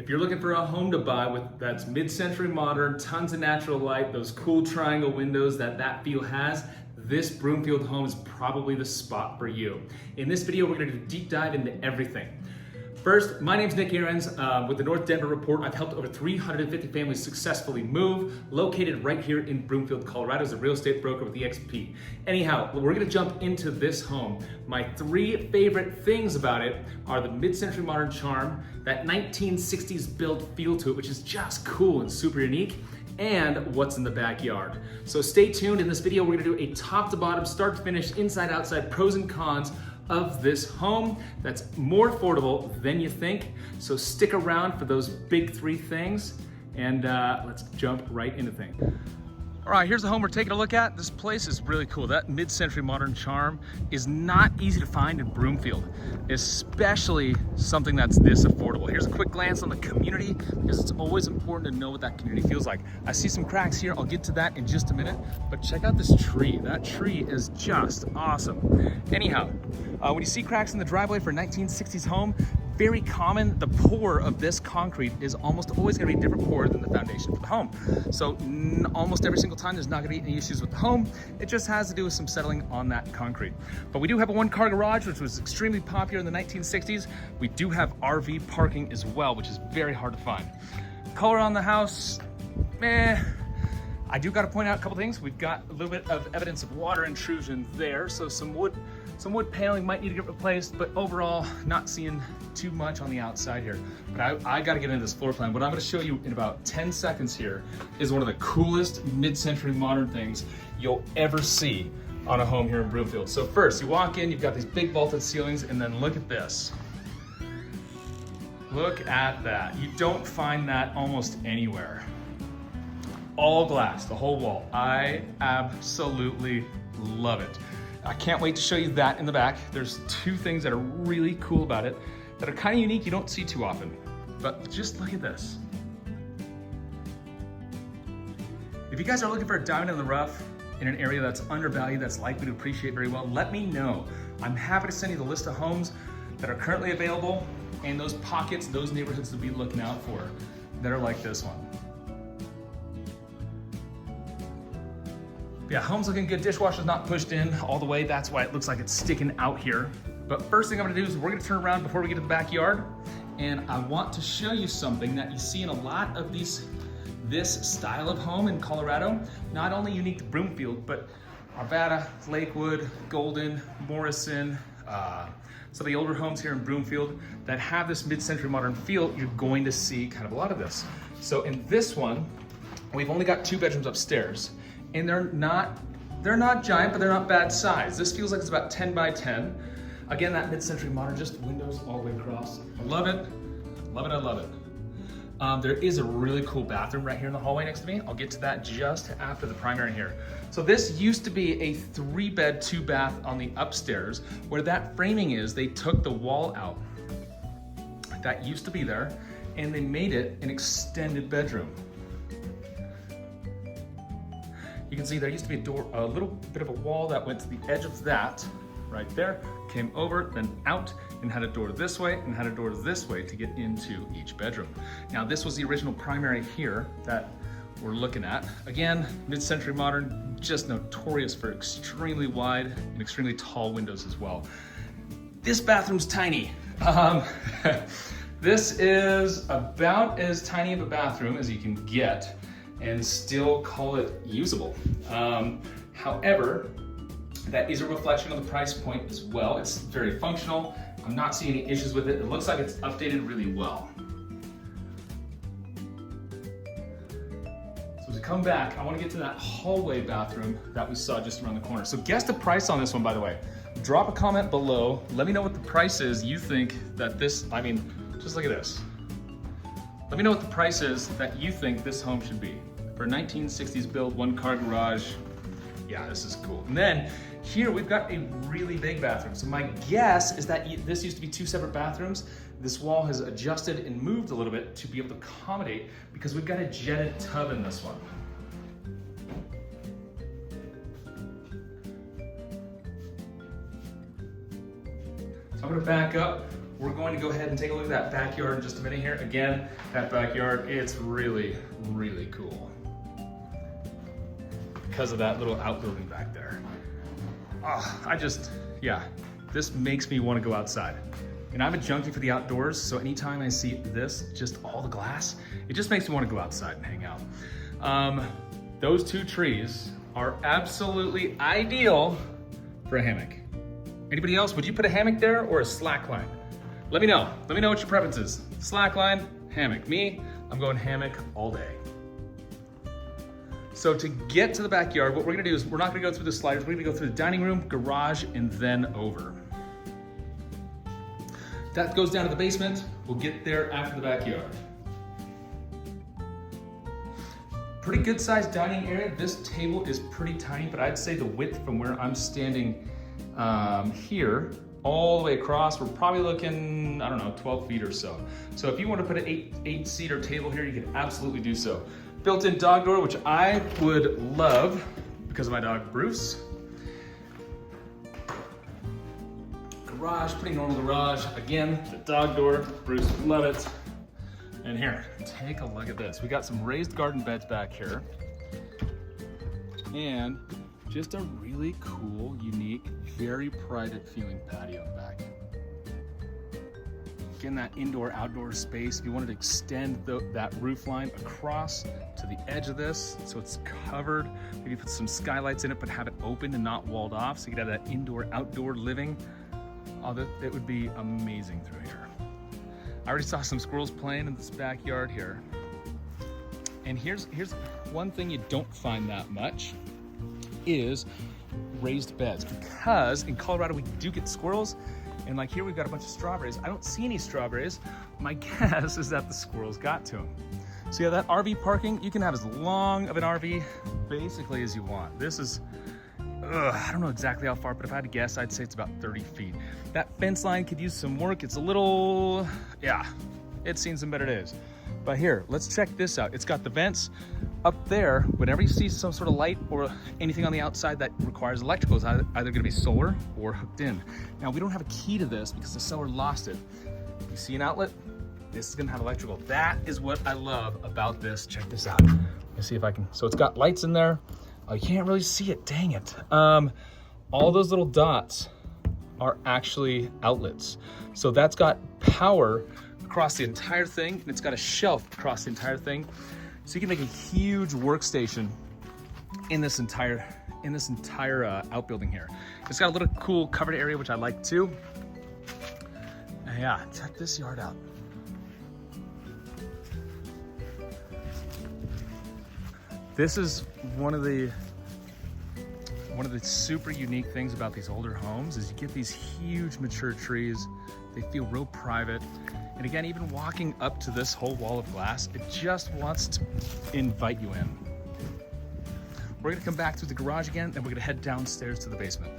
If you're looking for a home to buy that's mid-century modern, tons of natural light, those cool triangle windows that feel has, this Broomfield home is probably the spot for you. In this video, we're gonna do a deep dive into everything. First, my name's Nick Ahrens with the North Denver Report. I've helped over 350 families successfully move, located right here in Broomfield, Colorado as a real estate broker with EXP. Anyhow, we're gonna jump into this home. My three favorite things about it are the mid-century modern charm, that 1960s build feel to it, which is just cool and super unique, and what's in the backyard. So stay tuned. In this video, we're gonna do a top to bottom, start to finish, inside, outside, pros and cons of this home that's more affordable than you think. So stick around for those big three things, and let's jump right into things. All right, here's the home we're taking a look at. This place is really cool. That mid-century modern charm is not easy to find in Broomfield, especially something that's this affordable. Here's a quick glance on the community, because it's always important to know what that community feels like. I see some cracks here. I'll get to that in just a minute, but check out this tree. That tree is just awesome. Anyhow, when you see cracks in the driveway for a 1960s home, very common. The pour of this concrete is almost always gonna be a different pour than the foundation for the home. So almost every single time there's not gonna be any issues with the home. It just has to do with some settling on that concrete. But we do have a one-car garage, which was extremely popular in the 1960s. We do have RV parking as well, which is very hard to find. Color on the house, I do gotta point out a couple things. We've got a little bit of evidence of water intrusion there, so some wood paneling might need to get replaced, but overall, not seeing too much on the outside here. But I gotta get into this floor plan. What I'm gonna show you in about 10 seconds here is one of the coolest mid-century modern things you'll ever see on a home here in Broomfield. So first, you walk in, you've got these big vaulted ceilings, and then look at this. Look at that. You don't find that almost anywhere. All glass, the whole wall. I absolutely love it. I can't wait to show you that in the back. There's two things that are really cool about it that are kind of unique, you don't see too often. But just look at this. If you guys are looking for a diamond in the rough in an area that's undervalued, that's likely to appreciate very well, let me know. I'm happy to send you the list of homes that are currently available and those pockets, those neighborhoods to be looking out for that are like this one. Yeah, home's looking good. Dishwasher's not pushed in all the way. That's why it looks like it's sticking out here. But first thing I'm gonna do is we're gonna turn around before we get to the backyard. And I want to show you something that you see in a lot of this style of home in Colorado. Not only unique to Broomfield, but Arvada, Lakewood, Golden, Morrison, some of the older homes here in Broomfield that have this mid-century modern feel, you're going to see kind of a lot of this. So in this one, we've only got 2 bedrooms upstairs. And they're not giant, but they're not bad size. This feels like it's about 10 by 10. Again, that mid-century modern, just windows all the way across. I love it, love it, I love it. There is a really cool bathroom right here in the hallway next to me. I'll get to that just after the primary here. So this used to be a 3-bed, 2-bath on the upstairs. Where that framing is, they took the wall out. That used to be there, and they made it an extended bedroom. You can see there used to be a door, a little bit of a wall that went to the edge of that, right there, came over, then out, and had a door this way, and had a door this way to get into each bedroom. Now, this was the original primary here that we're looking at. Again, mid-century modern, just notorious for extremely wide and extremely tall windows as well. This bathroom's tiny. This is about as tiny of a bathroom as you can get and still call it usable. However, that is a reflection of the price point as well. It's very functional. I'm not seeing any issues with it. It looks like it's updated really well. So to come back, I want to get to that hallway bathroom that we saw just around the corner. So guess the price on this one, by the way. Drop a comment below. Let me know what the price is you think that this, just look at this. Let me know what the price is that you think this home should be. For a 1960s build, 1-car garage, yeah, this is cool. And then here we've got a really big bathroom. So my guess is that this used to be 2 separate bathrooms. This wall has adjusted and moved a little bit to be able to accommodate, because we've got a jetted tub in this one. So I'm gonna back up. we're going to go ahead and take a look at that backyard in just a minute here. Again, that backyard, it's really, really cool because of that little outbuilding back there. Oh, yeah, this makes me want to go outside. And I'm a junkie for the outdoors, so anytime I see this, just all the glass, it just makes me want to go outside and hang out. Those two trees are absolutely ideal for a hammock. Anybody else, would you put a hammock there or a slack line? Let me know. Let me know what your preference is. Slack line, hammock. Me, I'm going hammock all day. So to get to the backyard, what we're gonna do is we're not gonna go through the sliders, we're gonna go through the dining room, garage, and then over. That goes down to the basement. We'll get there after the backyard. Pretty good sized dining area. This table is pretty tiny, but I'd say the width from where I'm standing here all the way across, we're probably looking, I don't know, 12 feet or so. So if you want to put an eight-seater table here, you can absolutely do so. Built-in dog door, which I would love because of my dog, Bruce. Garage, pretty normal garage. Again, the dog door, Bruce would love it. And here, take a look at this. We got some raised garden beds back here. And just a really cool, unique, very private feeling patio back. Again, that indoor-outdoor space. If you wanted to extend that roof line across to the edge of this, so it's covered, maybe put some skylights in it, but have it open and not walled off, so you could have that indoor-outdoor living. Oh, that would be amazing through here. I already saw some squirrels playing in this backyard here. And here's one thing you don't find that much is raised beds, because in Colorado we do get squirrels, and like here we've got a bunch of strawberries. I don't see any strawberries. My guess is that the squirrels got to them. So yeah, that RV parking, you can have as long of an RV basically as you want. This is, I don't know exactly how far, but if I had to guess, I'd say it's about 30 feet. That fence line could use some work. It's a little, yeah, it's seen some better days. But here, let's check this out. It's got the vents up there. Whenever you see some sort of light or anything on the outside that requires electrical, is either gonna be solar or hooked in. Now, we don't have a key to this because the seller lost it. You see an outlet? This is gonna have electrical. That is what I love about this. Check this out. Let me see if I can, so it's got lights in there. Oh, you can't really see it, dang it. All those little dots are actually outlets. So that's got power across the entire thing, and it's got a shelf across the entire thing. So you can make a huge workstation in this entire outbuilding here. It's got a little cool covered area, which I like too. And yeah, check this yard out. This is one of the super unique things about these older homes is you get these huge mature trees. They feel real private. And again, even walking up to this whole wall of glass, it just wants to invite you in. We're gonna come back through the garage again, and we're gonna head downstairs to the basement.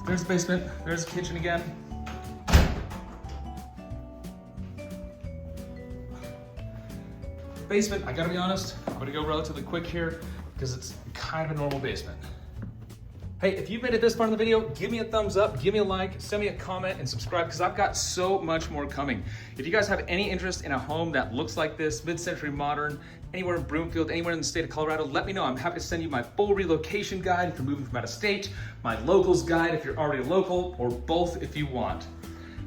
There's the basement, there's the kitchen again. Basement, I gotta be honest, I'm gonna go relatively quick here because it's kind of a normal basement. Hey, if you've made it this far in the video, give me a thumbs up, give me a like, send me a comment, and subscribe because I've got so much more coming. If you guys have any interest in a home that looks like this, mid-century modern, anywhere in Broomfield, anywhere in the state of Colorado, let me know. I'm happy to send you my full relocation guide if you're moving from out of state, my locals guide if you're already local, or both if you want.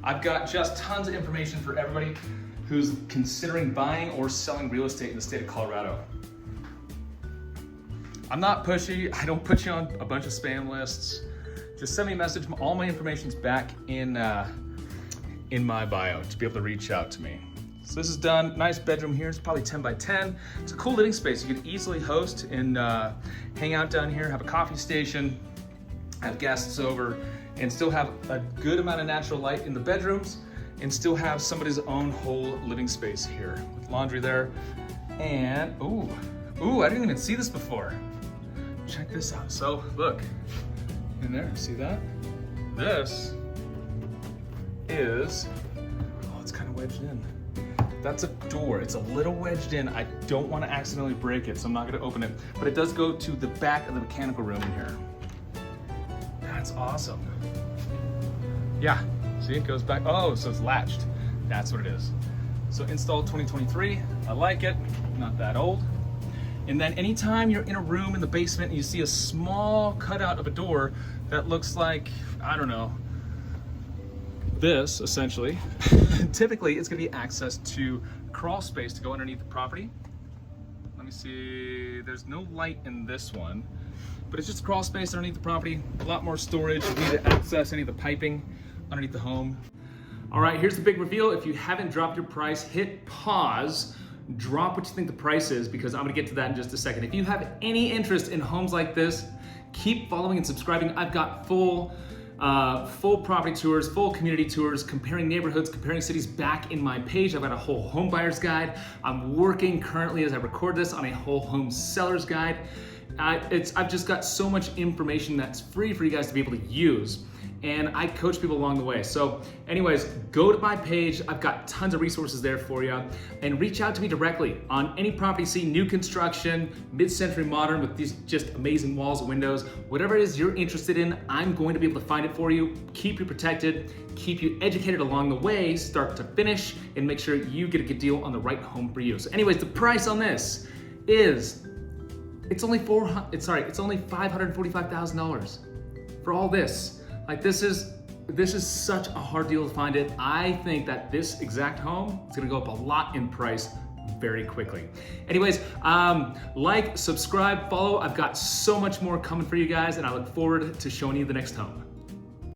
I've got just tons of information for everybody who's considering buying or selling real estate in the state of Colorado. I'm not pushy. I don't put you on a bunch of spam lists. Just send me a message. All my information's back in my bio to be able to reach out to me. So this is done. Nice bedroom here. It's probably 10 by 10. It's a cool living space. You can easily host and hang out down here, have a coffee station, have guests over, and still have a good amount of natural light in the bedrooms, and still have somebody's own whole living space here with laundry there. And ooh, I didn't even see this before. Check this out. So look in there, see that? This is, oh, it's kind of wedged in. That's a door. It's a little wedged in. I don't want to accidentally break it, so I'm not going to open it. But it does go to the back of the mechanical room in here. That's awesome. Yeah, see, it goes back. Oh, so it's latched. That's what it is. So installed 2023. I like it. Not that old. And then anytime you're in a room in the basement and you see a small cutout of a door that looks like, I don't know, this essentially, typically it's going to be access to crawl space to go underneath the property. Let me see, there's no light in this one, but it's just crawl space underneath the property. A lot more storage. You need to access any of the piping underneath the home. All right, here's the big reveal. If you haven't dropped your price, hit pause. Drop what you think the price is, because I'm gonna get to that in just a second. If you have any interest in homes like this, keep following and subscribing. I've got full property tours, full community tours, comparing neighborhoods, comparing cities back in my page. I've got a whole home buyer's guide. I'm working currently as I record this on a whole home seller's guide. I've just got so much information that's free for you guys to be able to use. And I coach people along the way. So anyways, go to my page. I've got tons of resources there for you. And reach out to me directly on any property you see, new construction, mid-century modern with these just amazing walls and windows. Whatever it is you're interested in, I'm going to be able to find it for you, keep you protected, keep you educated along the way, start to finish, and make sure you get a good deal on the right home for you. So anyways, the price on this is, it's only $545,000 for all this. Like this is such a hard deal to find it. I think that this exact home is gonna go up a lot in price very quickly. Anyways, like, subscribe, follow. I've got so much more coming for you guys, and I look forward to showing you the next home.